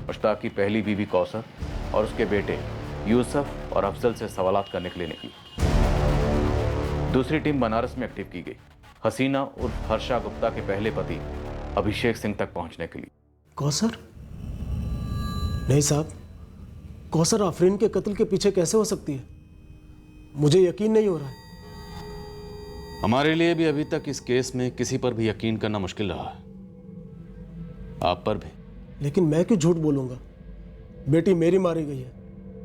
मुश्ताक की पहली बीवी कौसर और उसके बेटे यूसुफ और अफजल से सवालात करने के लिए निकली। दूसरी टीम बनारस में एक्टिव की गई, हसीना उर्फ हर्षा गुप्ता के पहले पति अभिषेक सिंह तक पहुंचने के लिए। कौसर? नहीं साहब, कौसर आफरीन के कत्ल के पीछे कैसे हो सकती है? मुझे यकीन नहीं हो रहा है। हमारे लिए भी अभी तक इस केस में किसी पर भी यकीन करना मुश्किल रहा है, आप पर भी। लेकिन मैं क्यों झूठ बोलूंगा? बेटी मेरी मारी गई है,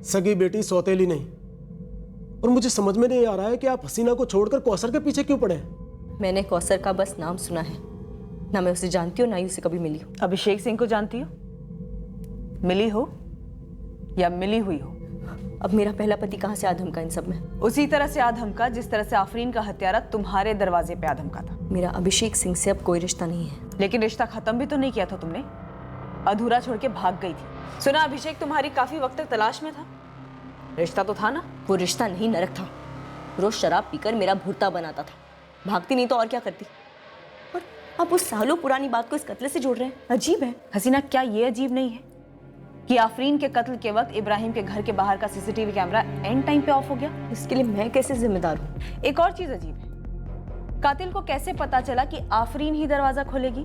सगी बेटी, सौतेली नहीं। और मुझे समझ में नहीं आ रहा है कि आप हसीना को छोड़कर कौसर के पीछे क्यों पड़े हैं? मैंने कौसर का बस नाम सुना है, ना मैं उसे जानती हूँ ना ही उसे कभी मिली हूँ। अभिषेक सिंह को जानती हो? मिली हो या मिली हुई हो? अब मेरा पहला पति कहाँ से आ धमका इन सब में? उसी तरह से आ धमका जिस तरह से आफरीन का हत्यारा तुम्हारे दरवाजे पे आ धमका था। मेरा अभिषेक सिंह से अब कोई रिश्ता नहीं है। लेकिन रिश्ता खत्म भी तो नहीं किया था तुमने, अधूरा छोड़ के भाग गई थी। सुना अभिषेक तुम्हारी काफी वक्त तक तलाश में था, रिश्ता तो था ना? वो रिश्ता नहीं, नरक था। रोज शराब पीकर मेरा भुर्ता बनाता था। भागती नहीं तो और क्या करती? और अब उस सालों पुरानी बात को इस कत्ल से जोड़ रहे हैं, अजीब है। हसीना, क्या ये अजीब नहीं है कि आफरीन के कत्ल के वक्त इब्राहिम के घर के बाहर का सीसीटीवी कैमरा एंड टाइम पे ऑफ हो गया? इसके लिए मैं कैसे जिम्मेदार हूँ? एक और चीज अजीब है, कातिल को कैसे पता चला कि आफरीन ही दरवाजा खोलेगी?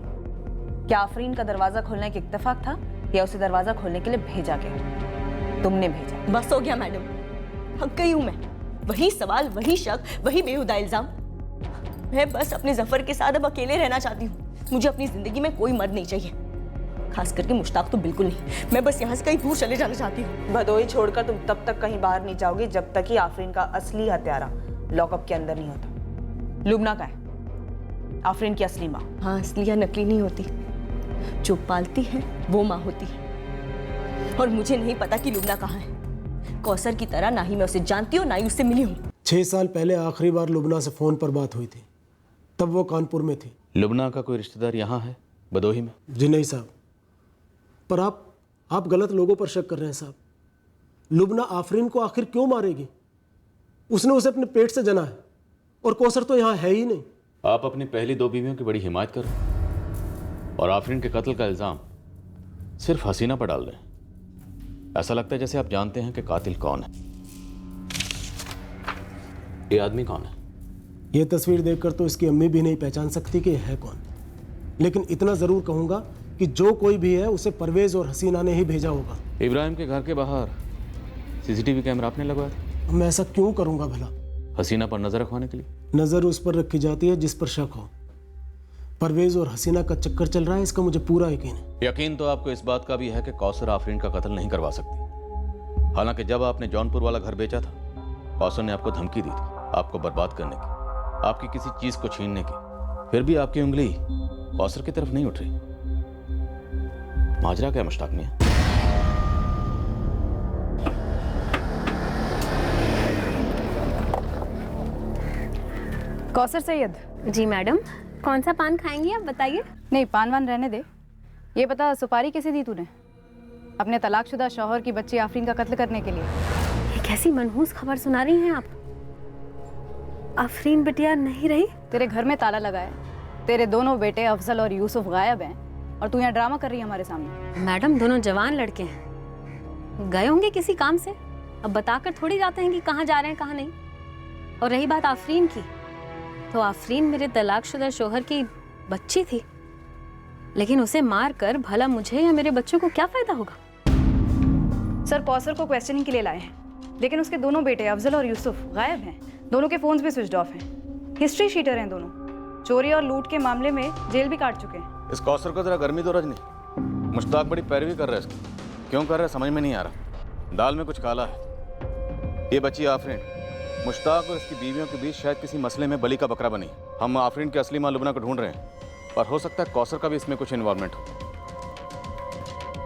क्या आफरीन का दरवाजा खोलना एक इत्तेफाक था या उसे दरवाजा खोलने के लिए भेजा गया? तुमने भेजा। बस हो गया मैडम, थक गई हूँ मैं। वही सवाल, वही शक, वही बेहुदा इल्जाम। मैं बस अपने जफर के साथ अब अकेले रहना चाहती हूँ। मुझे अपनी जिंदगी में कोई मर्द नहीं चाहिए, खास करके मुश्ताक तो बिल्कुल नहीं। मैं बस यहाँ से कहीं दूर चले जाना चाहती हूँ। भदोही छोड़कर तुम तब तक कहीं बाहर नहीं जाओगे जब तक कि आफरीन का असली हत्यारा लॉकअप के अंदर नहीं होता। लुबना का है आफरीन की असली माँ। हाँ, असली या नकली नहीं होती, जो पालती है वो माँ होती है। और मुझे नहीं पता कि लुबना कहाँ है। कौसर की तरह ना ही मैं उसे जानती हूँ ना ही उससे मिली हूँ। 6 साल पहले आखिरी बार लुबना से फोन पर बात हुई थी, तब वो कानपुर में थी। लुबना का कोई रिश्तेदार यहाँ है भदोही में? जी नहीं साहब, पर आप गलत लोगों पर शक कर रहे हैं साहब। लुबना आफरीन को आखिर क्यों मारेगी? उसने उसे अपने पेट से जना है, और कौसर तो यहाँ है ही नहीं। आप अपनी पहली 2 बीवियों की बड़ी हिमायत कर रहे हैं और आफरीन के कत्ल का इल्जाम सिर्फ हसीना पर डाल रहे हैं। ऐसा लगता है जैसे आप जानते हैं कि कातिल कौन है। ये आदमी कौन है? ये तस्वीर देखकर तो इसकी अम्मी भी नहीं पहचान सकती कि है कौन। लेकिन इतना जरूर कहूंगा कि जो कोई भी है उसे परवेज और हसीना ने ही भेजा होगा। इब्राहिम के घर के बाहर सीसीटीवी कैमरा आपने लगवाया था? मैं ऐसा क्यों करूंगा भला? हसीना पर नजर रखवाने के लिए। नजर उस पर रखी जाती है जिस पर शक हो। परवेज और हसीना का चक्कर चल रहा है, इसका मुझे पूरा यकीन है। यकीन तो आपको इस बात का भी है कि कौसर आफरीन का कत्ल नहीं करवा सकती। हालांकि जब आपने जौनपुर वाला घर बेचा था, कौसर ने आपको धमकी दी थी आपको बर्बाद करने की, आपकी किसी चीज को छीनने की। फिर भी आपकी उंगली कौसर की तरफ नहीं उठ रही। माजरा क्या मुश्ताक मियां? कौसर सैयद। जी मैडम, कौन सा पान खाएंगी आप बताइए? नहीं, पान वान रहने दे। ये बता, सुपारी कैसे दी तूने अपने तलाकशुदा शौहर की बच्ची आफरीन का कत्ल करने के लिए? ये कैसी मनहूस खबर सुना रही हैं आप? आफरीन बिटिया नहीं रही? तेरे घर में ताला लगा है, तेरे दोनों बेटे अफजल और यूसुफ गायब हैं और तू यहाँ ड्रामा कर रही है हमारे सामने। मैडम, दोनों जवान लड़के हैं, गए होंगे किसी काम से। अब बताकर थोड़ी जाते हैं कि कहाँ जा रहे हैं कहाँ नहीं। और रही बात आफरीन की, तो आफरीन मेरे तलाकशुदा शौहर की बच्ची थी, लेकिन उसे मार कर भला मुझे या मेरे बच्चों को क्या फायदा होगा? सर, कौसर को क्वेश्चनिंग के लिए लाए हैं, लेकिन उसके दोनों बेटे अफजल और यूसुफ गायब हैं। दोनों के फोन्स भी स्विच ऑफ हैं। हिस्ट्री शीटर हैं दोनों, चोरी और लूट के मामले में जेल भी काट चुके हैं। इस कौसर को जरा गर्मी तो रजनी। मुश्ताक बड़ी पैरवी कर रहा है इसकी, क्यों कर रहा है समझ में नहीं आ रहा। दाल में कुछ काला है। ये बच्ची आफरीन मुश्ताक और इसकी बीवियों के बीच शायद किसी मसले में बलि का बकरा बनी। हम आफरीन की असली मां लुबना को ढूंढ रहे हैं, पर हो सकता है कौसर का भी इसमें कुछ इन्वॉल्वमेंट हो।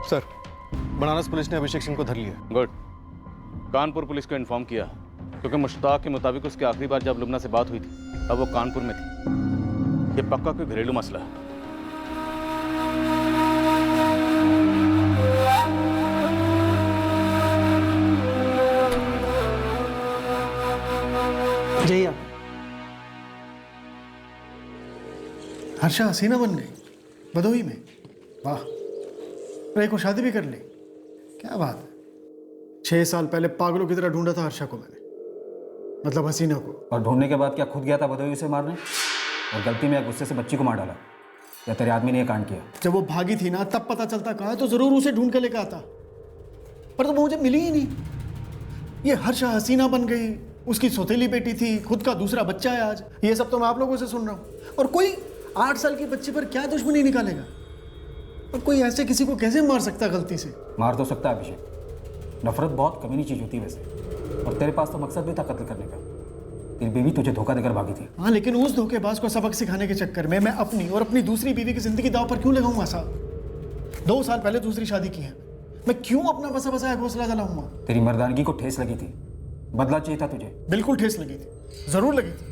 सर, बनारस पुलिस ने अभिषेक सिंह को धर लिया। गुड। कानपुर पुलिस को इन्फॉर्म किया, क्योंकि मुश्ताक के मुताबिक उसकी आखिरी बार जब लुबना से बात हुई थी तब वो कानपुर में थी। ये पक्का कोई घरेलू मसला है। जया, हर्षा हसीना बन गई भदोही में। वाह, रे को शादी भी कर ली। क्या बात है, 6 साल पहले पागलों की तरह ढूंढा था हर्षा को मैंने, मतलब हसीना को। और ढूंढने के बाद क्या खुद गया था भदोही उसे मारने और गलती में या गुस्से से बच्ची को मार डाला? या तेरे आदमी ने यह कांड किया? जब वो भागी थी ना तब पता चलता कहा तो जरूर उसे ढूंढ के लेकर आता, पर तो मुझे मिली ही नहीं। ये हर्षा हसीना बन गई, उसकी सौतेली बेटी थी, खुद का दूसरा बच्चा है आज। ये सब तो मैं आप लोगों से सुन रहा हूँ। और कोई 8 साल की बच्ची पर क्या दुश्मनी निकालेगा? और कोई ऐसे किसी को कैसे मार सकता गलती से? मार तो सकता है अभिषेक, नफरत बहुत कमीनी चीज होती है वैसे, और तेरे पास तो मकसद भी था कत्ल करने का। तेरी बीवी तुझे धोखा देकर भागी थी। हाँ, लेकिन उस धोखेबाज को सबक सिखाने के चक्कर में मैं अपनी और अपनी दूसरी बीवी की जिंदगी दांव पर क्यों लगाऊंगा साहब? 2 साल पहले दूसरी शादी की है, मैं क्यों अपना बसा बसाया घोंसला जलाऊंगा? तेरी मर्दानगी को ठेस लगी थी, बदला चाहिए था तुझे। बिल्कुल ठेस लगी थी, जरूर लगी थी,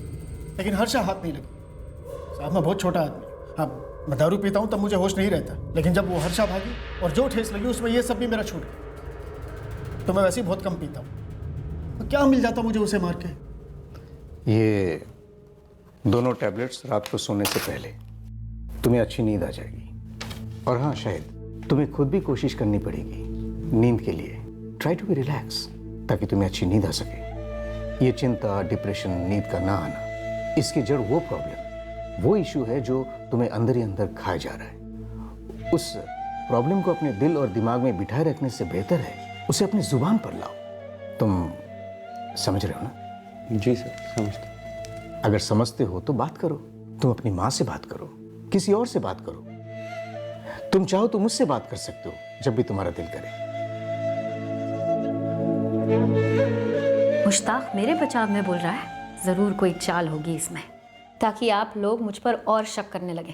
लेकिन हर्षा हाथ नहीं लगी। साहब मैं बहुत छोटा आदमी, हाँ मैं दारू पीता हूँ तब मुझे होश नहीं रहता, लेकिन जब वो हर्षा भागी और जो ठेस लगी उसमें ये सब भी मेरा छूट गया। तो मैं वैसे ही बहुत कम पीता हूँ, तो क्या मिल जाता मुझे उसे मार के? ये दोनों टैबलेट्स रात को सोने से पहले, तुम्हें अच्छी नींद आ जाएगी। और हाँ, शायद तुम्हें खुद भी कोशिश करनी पड़ेगी नींद के लिए। ट्राई टू बी रिलैक्स, ताकि तुम्हें अच्छी नींद आ सके। ये चिंता, डिप्रेशन, नींद का ना आना, इसकी जड़ वो प्रॉब्लम, वो इशू है जो तुम्हें अंदर ही अंदर खाया जा रहा है। उस प्रॉब्लम को अपने दिल और दिमाग में बिठाए रखने से बेहतर है उसे अपनी जुबान पर लाओ। तुम समझ रहे हो ना? जी सर, समझता। अगर समझते हो तो बात करो। तुम अपनी माँ से बात करो, किसी और से बात करो। तुम चाहो तो मुझसे बात कर सकते हो जब भी तुम्हारा दिल करे। मुश्ताक मेरे बचाव में बोल रहा है, जरूर कोई चाल होगी इसमें, ताकि आप लोग मुझ पर और शक करने लगे।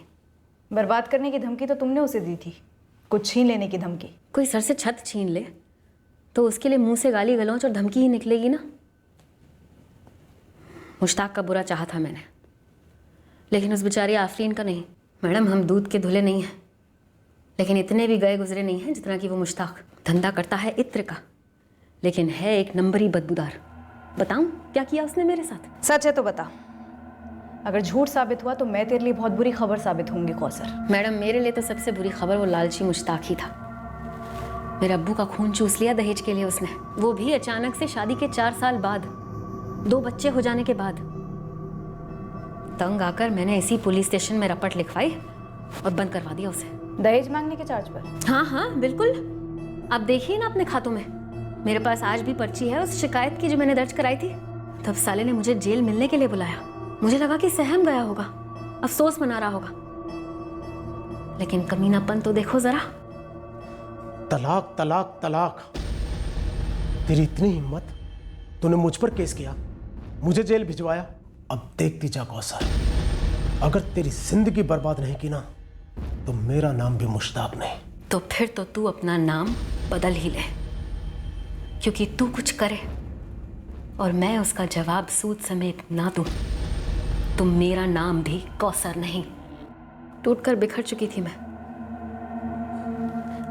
बर्बाद करने की धमकी तो तुमने उसे दी थी, कुछ छीन लेने की धमकी। कोई सर से छत छीन ले तो उसके लिए मुंह से गाली गलौज और धमकी ही निकलेगी ना। मुश्ताक का बुरा चाहा था मैंने, लेकिन उस बेचारी आफरीन का नहीं। मैडम हम दूध के धुले नहीं हैं, लेकिन इतने भी गए गुजरे नहीं हैं जितना कि वो मुश्ताक। धंधा करता है इत्र का, लेकिन है एक नंबरी बदबूदार। बताऊं क्या किया उसने मेरे साथ? सच है तो बता, अगर झूठ साबित हुआ तो मैं तेरे लिए बहुत बुरी खबर साबित होंगी कौसर। मैडम मेरे लिए तो सबसे बुरी खबर वो लालची मुश्ताक ही था। मेरे अब्बू का खून चूस लिया दहेज के लिए उसने, वो भी अचानक से शादी के 4 साल बाद, 2 बच्चे हो जाने के बाद। तंग आकर मैंने इसी पुलिस स्टेशन में रपट लिखवाई और बंद करवा दिया उसे। दहेज मांगने के चार्ज पर? हाँ हाँ बिल्कुल, आप देखिए ना अपने खातों में। मेरे पास आज भी पर्ची है उस शिकायत की जो मैंने दर्ज कराई थी। तब साले ने मुझे जेल मिलने के लिए बुलाया। मुझे लगा कि सहम गया होगा, अफसोस मना रहा होगा, लेकिन कमीनापन तो देखो जरा। तलाक तलाक तलाक, तेरी इतनी हिम्मत, तूने मुझ पर केस किया, मुझे जेल भिजवाया। अब देखती जा कौसर, अगर तेरी जिंदगी बर्बाद नहीं की ना तो मेरा नाम भी मुश्ताक नहीं। तो फिर तो तू अपना नाम बदल ही ले, क्योंकि तू कुछ करे और मैं उसका जवाब सूद समेत ना दूं तो मेरा नाम भी कौसर नहीं। टूटकर बिखर चुकी थी मैं।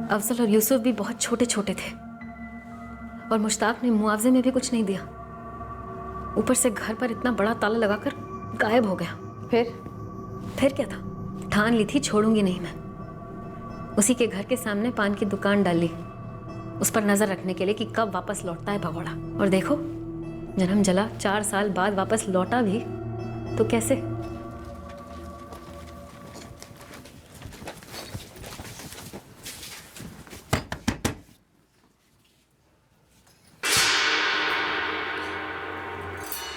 अफजल और यूसुफ भी बहुत छोटे छोटे थे और मुश्ताक ने मुआवजे में भी कुछ नहीं दिया। ऊपर से घर पर इतना बड़ा ताला लगाकर गायब हो गया। फिर क्या था, ठान ली थी छोड़ूंगी नहीं मैं। उसी के घर के सामने पान की दुकान डाली, उस पर नजर रखने के लिए कि कब वापस लौटता है भगोड़ा। और देखो जन्म जला 4 साल बाद वापस लौटा भी तो कैसे।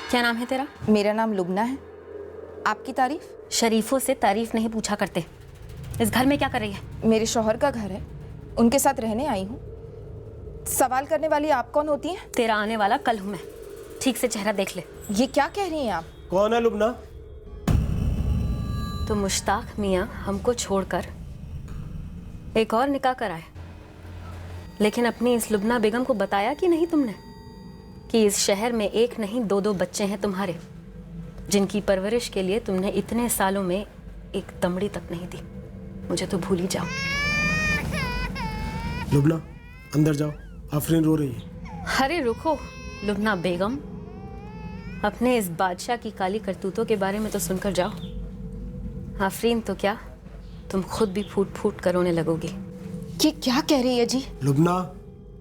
क्या नाम है तेरा? मेरा नाम लुबना है। आपकी तारीफ? शरीफों से तारीफ नहीं पूछा करते। इस घर में क्या कर रही है? मेरे शौहर का घर है, उनके साथ रहने आई हूँ। सवाल करने वाली आप कौन होती हैं? तेरा आने वाला कल हूं मैं, ठीक से चेहरा देख ले। ये क्या कह रही हैं आप? कौन है लुबना? तो मुश्ताक मियाँ हमको छोड़कर एक और निकाह कराए, लेकिन अपनी इस लुबना बेगम को बताया कि नहीं तुमने कि इस शहर में एक नहीं 2-2 बच्चे हैं तुम्हारे, जिनकी परवरिश के लिए तुमने इतने सालों में एक दमड़ी तक नहीं दी। मुझे तो भूल ही जाओ। लुबना अंदर जाओ, आफरीन रो रही है। अरे रुको लुबना बेगम, अपने इस बादशाह की काली करतूतों के बारे में तो सुनकर जाओ। आफरीन तो क्या, तुम खुद भी फूट फूट कर रोने लगोगी। ये क्या कह रही है जी? लुबना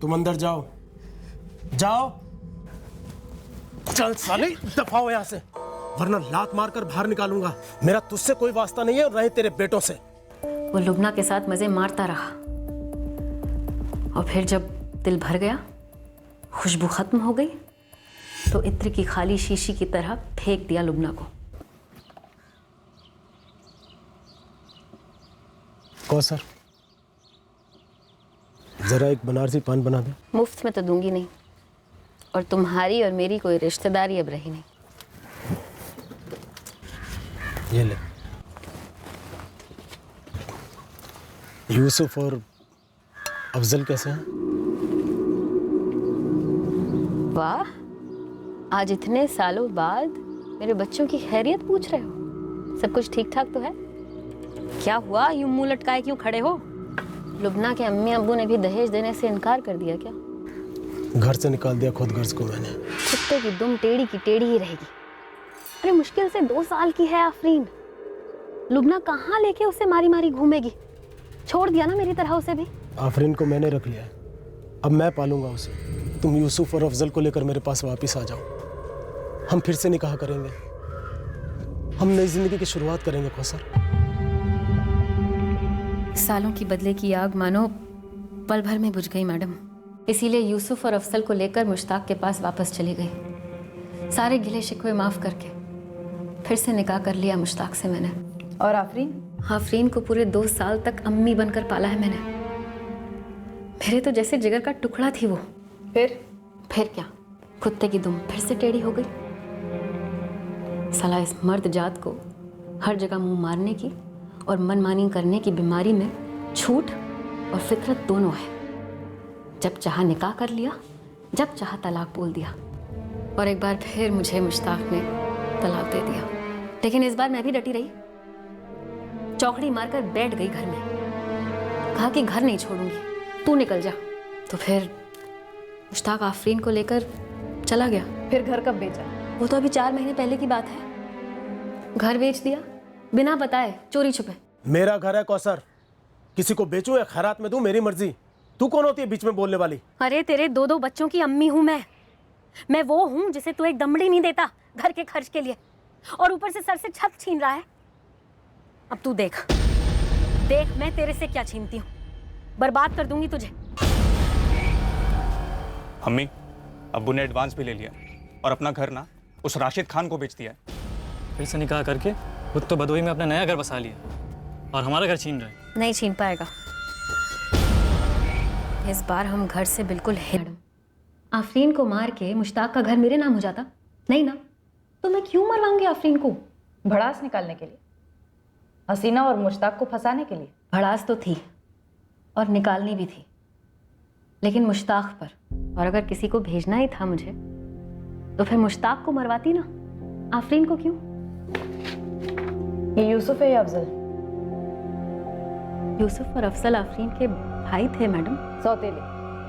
तुम अंदर जाओ, जाओ। चल साले, दफा हो यहां से, वरना लात मारकर बाहर निकालूंगा। मेरा तुझसे कोई वास्ता नहीं है और रहे तेरे बेटों से। वो लुबना के साथ मजे मारता रहा और फिर जब दिल भर गया, खुशबू खत्म हो गई, तो इत्र की खाली शीशी की तरह फेंक दिया लुबना को। कौसर, जरा एक बनारसी पान बना दे। मुफ्त में तो दूंगी नहीं, और तुम्हारी और मेरी कोई रिश्तेदारी अब रही नहीं। ये ले। यूसुफ और अफजल कैसे हैं? वाह, आज इतने सालों बाद मेरे बच्चों की खैरियत पूछ रहे हो। सब कुछ ठीक ठाक तो है? क्या हुआ, यूं मुंह लटकाए क्यों खड़े हो? लुबना के अम्मी अब्बू ने भी दहेज देने से इनकार कर दिया क्या? घर से निकाल दिया खुद गर्ज को मैंने। कुत्ते की दुम टेढ़ी की टेढ़ी ही रहेगी। अरे मुश्किल से 2 साल की है आफरीन, लुबना कहाँ लेके उसे मारी मारी घूमेगी? छोड़ दिया ना मेरी तरह उसे भी। आफरीन को मैंने रख लिया है, अब मैं पालूंगा उसे। तुम यूसुफ और अफजल को लेकर मेरे पास वापस आ जाओ, हम फिर से निकाह करेंगे, हम नई जिंदगी की शुरुआत करेंगे। कौसर, सालों की बदले की आग मानो पल भर में बुझ गई मैडम। इसीलिए यूसुफ और अफजल को लेकर मुश्ताक के पास वापस चली गई, सारे गिले शिकवे माफ करके फिर से निकाह कर लिया मुश्ताक से मैंने। और आफरीन? आफरीन को पूरे 2 साल तक अम्मी बनकर पाला है मैंने। मेरे तो जैसे जिगर का टुकड़ा थी वो। फिर क्या, कुत्ते की दुम फिर से टेढ़ी हो गई। साला इस मर्द जात को हर जगह मुंह मारने की और मनमानी करने की बीमारी में छूट और फितरत दोनों है। जब चाहा निकाह कर लिया, जब चाहा तलाक बोल दिया, और एक बार फिर मुझे मुश्ताक ने तलाक दे दिया। लेकिन इस बार मैं भी डटी रही, चौकड़ी मारकर बैठ गई घर में, कहा कि घर नहीं छोड़ूंगी, तू निकल जा। तो फिर मुश्ताक आफरीन को लेकर चला गया। फिर घर कब बेचा? वो तो अभी 4 महीने पहले की बात है। घर बेच दिया बिना बताए, चोरी छुपे। मेरा घर है कौसर, किसी को बेचूं या खैरात में दूं मेरी मर्जी। तू कौन होती है बीच में बोलने वाली? अरे तेरे 2 बच्चों की अम्मी हूं मैं वो हूं जिसे तू एक दमड़ी नहीं देता घर के खर्च के लिए, और ऊपर से सर से छत छीन रहा है। अब तू देख मैं तेरे से क्या छीनती हूँ, बर्बाद कर दूंगी तुझे। अम्मी, अब्बू ने एडवांस भी ले लिया और अपना घर ना उस राशिद खान को बेच दिया है। फिर से निकाह करके खुद तो बदोई में अपना नया घर बसा लिया और हमारा घर छीन रहे हैं। नहीं छीन पाएगा, इस बार हम घर से बिल्कुल मैडम। आफरीन को मार के मुश्ताक का घर मेरे नाम हो जाता? नहीं ना, तो मैं क्यों मरवाऊंगी आफरीन को? भड़ास निकालने के लिए, हसीना और मुश्ताक को फंसाने के लिए। भड़ास तो थी और निकालनी भी थी, लेकिन मुश्ताक पर। और अगर किसी को भेजना ही था मुझे तो फिर मुश्ताक को मरवाती ना, आफरीन को क्यों? ये यूसुफ है या अफजल? यूसुफ और अफजल आफरीन के भाई थे मैडम। सौतेले,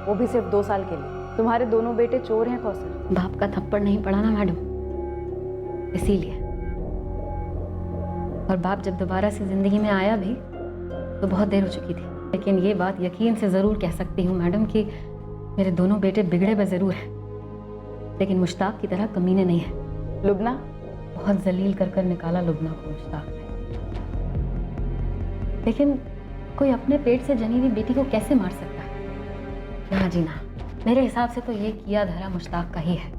वो भी सिर्फ 2 साल के लिए। तुम्हारे दोनों बेटे चोर हैं कौसर। बाप का थप्पड़ नहीं पड़ा ना मैडम, इसीलिए। और बाप जब दोबारा से जिंदगी में आया भी तो बहुत देर हो चुकी थी। लेकिन ये बात यकीन से ज़रूर कह सकती हूँ मैडम कि मेरे दोनों बेटे बिगड़े ब ज़रूर हैं, लेकिन मुश्ताक की तरह कमीने नहीं है। लुबना? बहुत जलील कर निकाला लुबना को मुश्ताक ने। लेकिन कोई अपने पेट से जनी हुई बेटी को कैसे मार सकता है? ना जी ना, मेरे हिसाब से तो ये किया धरा मुश्ताक का ही है,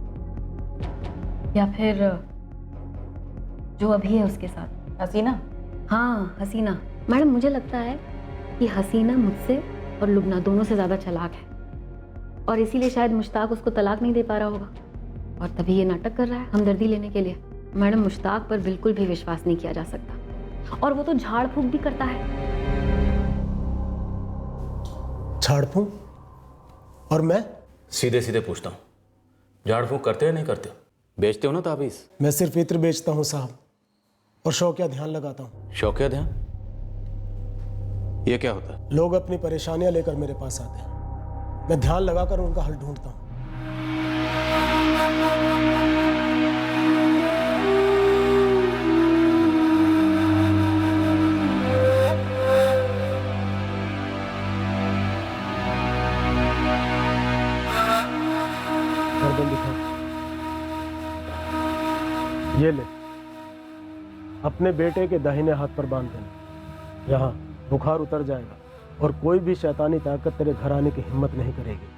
या फिर जो अभी है उसके साथ। हसीना? हाँ हसीना। मैडम मुझे लगता है कि हसीना मुझसे और लुबना दोनों से ज़्यादा चालाक है, और इसीलिए शायद मुश्ताक उसको तलाक नहीं दे पा रहा होगा, और तभी ये नाटक कर रहा है हमदर्दी लेने के लिए। मैडम मुश्ताक पर बिल्कुल भी विश्वास नहीं किया जा सकता, और वो तो झाड़ फूक भी करता है। झाड़ फूक? और मैं? सीधे सीधे पूछता हूँ, झाड़ फूक करते हो नहीं करते हो? बेचते हो ना ताबीज़? मैं सिर्फ इत्र बेचता हूँ साहब, और शौकिया ध्यान लगाता हूँ। शौकिया ध्यान? ये क्या होता है? लोग अपनी परेशानियां लेकर मेरे पास आते हैं, मैं ध्यान लगाकर उनका हल ढूंढता हूँ। लेन देन दिखा। ये ले, अपने बेटे के दाहिने हाथ पर बांध देना। यहाँ बुखार उतर जाएगा और कोई भी शैतानी ताकत तेरे घर आने की हिम्मत नहीं करेगी।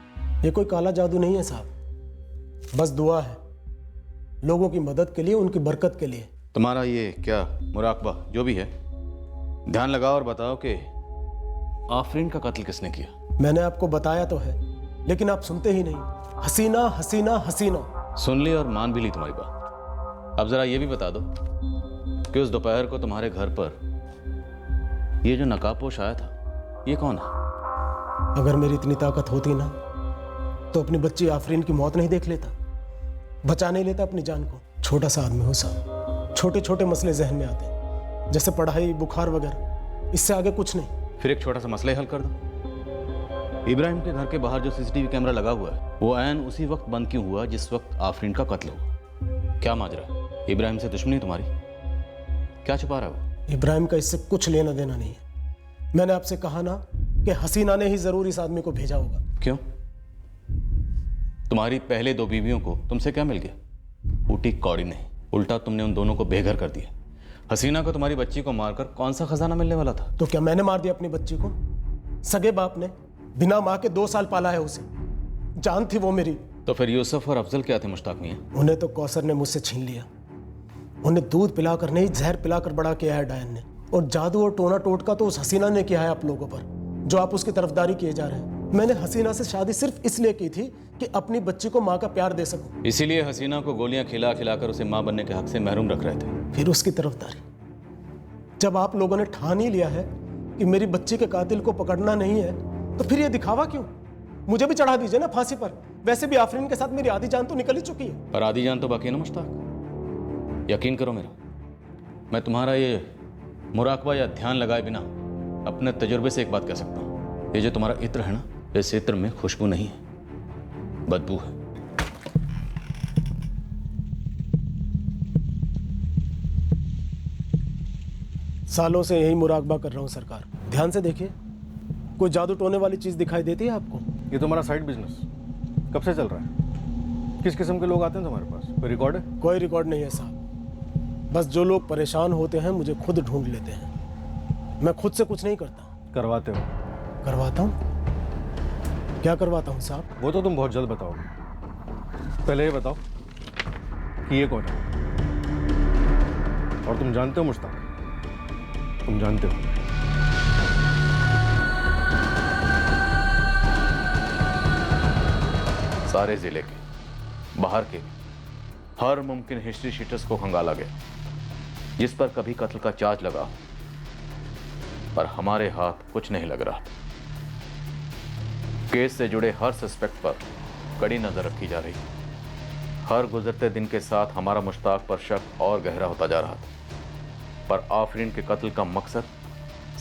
ये कोई काला जादू नहीं है साहब, बस दुआ है लोगों की मदद के लिए, उनकी बरकत के लिए। तुम्हारा ये क्या मुराकबा जो भी है, ध्यान लगाओ और बताओ कि आफरीन का कत्ल किसने किया। मैंने आपको बताया तो है, लेकिन आप सुनते ही नहीं। हसीना हसीना हसीना। सुन ली और मान भी ली तुम्हारी बात। अब जरा ये भी बता दो कि उस दोपहर को तुम्हारे घर पर ये जो नकाबपोश आया था, ये कौन है? अगर मेरी इतनी ताकत होती ना तो अपनी बच्ची आफरीन की मौत नहीं देख लेता, बचा नहीं लेता अपनी जान को। छोटा सा आदमी हो साहब, छोटे छोटे मसले जहन में आते हैं, जैसे पढ़ाई, बुखार वगैरह, इससे आगे कुछ नहीं। फिर एक छोटा सा मसला ही हल कर दो। इब्राहिम के घर के बाहर जो सीसीटीवी कैमरा लगा हुआ है वो ऐन उसी वक्त बंद क्यों हुआ जिस वक्त आफरीन का कत्ल हुआ? क्या माजरा है? इब्राहिम से दुश्मनी तुम्हारी? क्या छुपा रहा है वो? इब्राहिम का इससे कुछ लेना देना नहीं है। मैंने आपसे कहा ना कि हसीना ने ही जरूर इस आदमी को भेजा होगा। क्यों? तुम्हारी पहले 2 बीवियों को तुमसे क्या मिल गया? ऊटी कौड़ी नहीं, उल्टा तुमने उन दोनों को बेघर कर दिया। हसीना को तुम्हारी बच्ची को मारकर कौन सा खजाना मिलने वाला था? तो क्या मैंने मार दिया अपनी बच्ची को? सगे बाप ने बिना माँ के 2 साल पाला है उसे, जान थी वो मेरी। तो फिर यूसुफ और अफजल क्या थे मुश्ताक मियां? उन्हें तो कौसर ने मुझसे छीन लिया। उन्हें दूध पिलाकर नहीं, जहर पिलाकर बड़ा किया है डायन ने। और जादू और टोना टोटका तो उस हसीना ने किया है आप लोगों पर, जो आप उसकी तरफदारी किए जा रहे हैं। मैंने हसीना से शादी सिर्फ इसलिए की थी कि अपनी बच्ची को माँ का प्यार दे सकूं। इसीलिए हसीना को गोलियां खिला खिलाकर उसे माँ बनने के हक से महरूम रख रहे थे। फिर उसकी तरफदारी, जब आप लोगों ने ठान ही लिया है कि मेरी बच्ची के कातिल को पकड़ना नहीं है, तो फिर ये दिखावा क्यों? मुझे भी चढ़ा दीजिए ना फांसी पर। वैसे भी आफरीन के साथ मेरी आधी जान तो निकल ही चुकी है। पर आधी जान तो बाकी है ना मुश्ताक। यकीन करो मेरा, मैं तुम्हारा ये मुराकबा या ध्यान लगाए बिना अपने तजुर्बे से एक बात कह सकता हूँ, ये जो तुम्हारा इत्र है ना, इस इत्र में खुशबू नहीं है, बदबू है। सालों से यही मुराकबा कर रहा हूँ सरकार। ध्यान से देखिए, कोई जादू टोने वाली चीज दिखाई देती है आपको? ये तुम्हारा साइड बिजनेस कब से चल रहा है? किस किस्म के लोग आते हैं तुम्हारे पास? कोई रिकॉर्ड है? कोई रिकॉर्ड नहीं है साहब, बस जो लोग परेशान होते हैं मुझे खुद ढूंढ लेते हैं। मैं खुद से कुछ नहीं करता। करवाते हो? करवाता हूँ? क्या करवाता हूँ साहब? वो तो तुम बहुत जल्द बताओगे। पहले ये बताओ कि ये कौन है, और तुम जानते हो मुश्ताक? तुम जानते हो? सारे जिले के, बाहर के हर मुमकिन हिस्ट्री शीटर्स को खंगाला गया जिस पर कभी कत्ल का चार्ज लगा, पर हमारे हाथ कुछ नहीं लग रहा। केस से जुड़े हर सस्पेक्ट पर कड़ी नजर रखी जा रही। हर गुजरते दिन के साथ हमारा मुश्ताक पर शक और गहरा होता जा रहा था, पर आफरीन के कत्ल का मकसद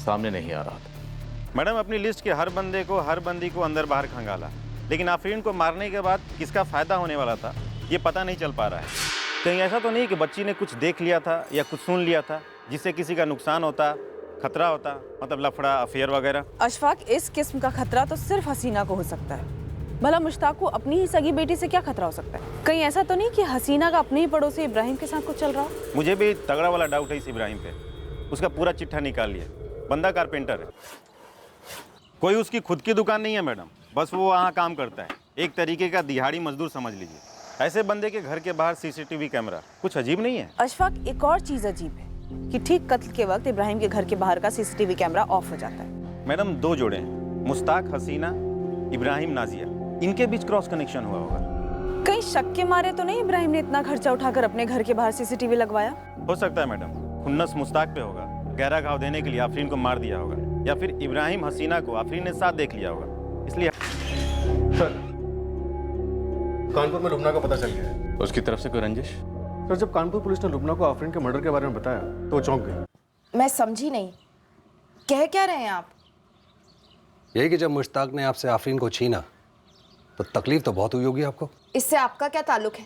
सामने नहीं आ रहा था। मैडम, अपनी लिस्ट के हर बंदे को, हर बंदी को अंदर बाहर खंगाला, लेकिन आफरीन को मारने के बाद किसका फ़ायदा होने वाला था ये पता नहीं चल पा रहा है। कहीं ऐसा तो नहीं कि बच्ची ने कुछ देख लिया था या कुछ सुन लिया था जिससे किसी का नुकसान होता, खतरा होता, मतलब लफड़ा, अफेयर वगैरह? अशफाक, इस किस्म का खतरा तो सिर्फ हसीना को हो सकता है। भला मुश्ताक को अपनी ही सगी बेटी से क्या खतरा हो सकता है? कहीं ऐसा तो नहीं कि हसीना का अपने ही पड़ोसी इब्राहिम के साथ कुछ चल रहा हो? मुझे भी तगड़ा वाला डाउट है इस इब्राहिम पे। उसका पूरा चिट्ठा निकाल लिया। बंदा कारपेंटर है, कोई उसकी खुद की दुकान नहीं है मैडम, बस वो वहाँ काम करता है। एक तरीके का दिहाड़ी मजदूर समझ लीजिए। ऐसे बंदे के घर के बाहर सीसीटीवी कैमरा, कुछ अजीब नहीं है? अशफाक, एक और चीज़ अजीब है कि ठीक कत्ल के वक्त इब्राहिम के घर के बाहर का सीसीटीवी कैमरा ऑफ हो जाता है। मैडम, 2 जोड़े हैं, मुश्ताक हसीना, इब्राहिम नाजिया, इनके बीच क्रॉस कनेक्शन हुआ होगा। कहीं शक के मारे तो नहीं इब्राहिम ने इतना खर्चा उठाकर अपने घर के बाहर सीसीटीवी लगवाया? हो सकता है मैडम, खुन्नस मुश्ताक पे होगा, गहरा घाव देने के लिए आफरीन को मार दिया होगा, या फिर इब्राहिम हसीना को आफरीन ने साथ देख लिया होगा, इसलिए। सर, कानपुर में लुबना का पता चल गया है। उसकी तरफ से कोई रंजिश? सर, जब कानपुर पुलिस ने लुबना को आफरीन के मर्डर के बारे में बताया तो वो चौंक गई। मैं समझी नहीं, कह क्या रहे हैं आप? यही कि जब मुश्ताक ने आपसे आफरीन को छीना तो तकलीफ तो बहुत हुई होगी आपको। इससे आपका क्या ताल्लुक है?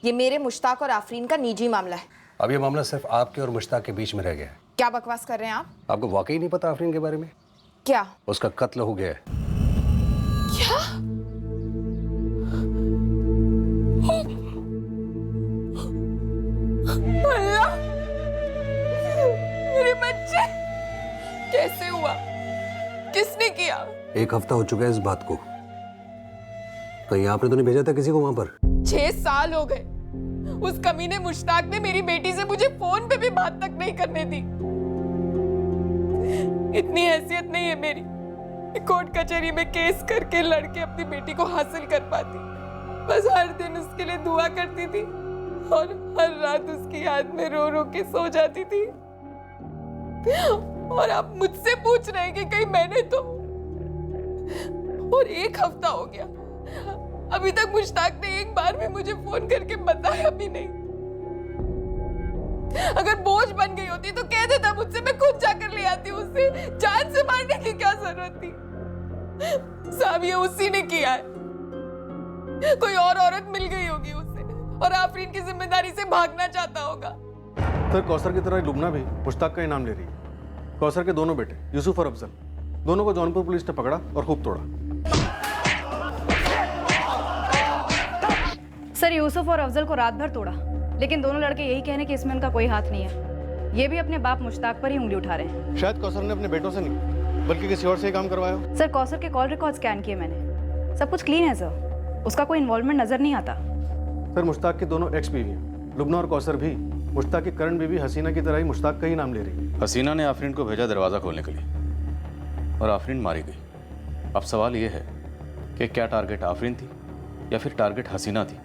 ये मेरे मुश्ताक और आफरीन का निजी मामला है। अब ये मामला सिर्फ आपके और मुश्ताक के बीच में रह गया है। क्या बकवास कर रहे हैं आप? आपको वाकई नहीं पता आफरीन के बारे में? क्या? उसका कत्ल हो गया है। क्या? 1 हफ्ता हो चुका है इस बात को। कहीं आपने तो नहीं भेजा था किसी को वहां पर? 6 साल हो गए। उस कमीने मुश्ताक ने मेरी बेटी से मुझे फोन पे भी बात तक नहीं करने दी। इतनी हैसियत नहीं है मेरी, कोर्ट कचहरी में केस करके लड़के अपनी बेटी को हासिल कर पाती। बस हर दिन उसके लिए दुआ करती थी और हर रात उसकी याद में रो रो के सो जाती थी। और आप मुझसे पूछ रहे हैं कि कहीं मैंने तो। और 1 हफ्ता हो गया, अभी तक मुश्ताक ने एक बार भी मुझे फोन करके बताया भी नहीं। अगर बोझ बन गई होती तो कह देता मुझसे, मैं खुद जाकर ले आती। उसे जान से मारने की क्या जरूरत थी? साहब ये उसी ने किया है। कोई और औरत मिल गई होगी उसे और आफरीन की जिम्मेदारी से भागना चाहता होगा। फिर कौसर की तरह लुबना भी मुश्ताक का ही नाम ले रही है। कौसर के दोनों बेटे यूसुफ और अफजल, दोनों को जौनपुर पुलिस ने पकड़ा और खूब तोड़ा। सर, यूसुफ और अफजल को रात भर तोड़ा, लेकिन दोनों लड़के यही कहने कि इसमें उनका कोई हाथ नहीं है। ये भी अपने बाप मुश्ताक पर ही उंगली उठा रहे हैं। शायद कौसर ने अपने बेटों से नहीं बल्कि किसी और से ही काम करवाया हो। सर, कौसर के कॉल रिकॉर्ड स्कैन किए मैंने, सब कुछ क्लीन है सर। उसका कोई इन्वॉल्वमेंट नजर नहीं आता। सर, मुश्ताक की दोनों एक्स बीवी हैं, लुबना और कौसर भी। मुश्ताक की करंट बीवी हसीना की तरह ही मुश्ताक का ही नाम ले रही है। हसीना ने आफरीन को भेजा दरवाज़ा खोलने के लिए और आफरीन मारी गई। अब सवाल ये है कि क्या टारगेट आफरीन थी या फिर टारगेट हसीना थी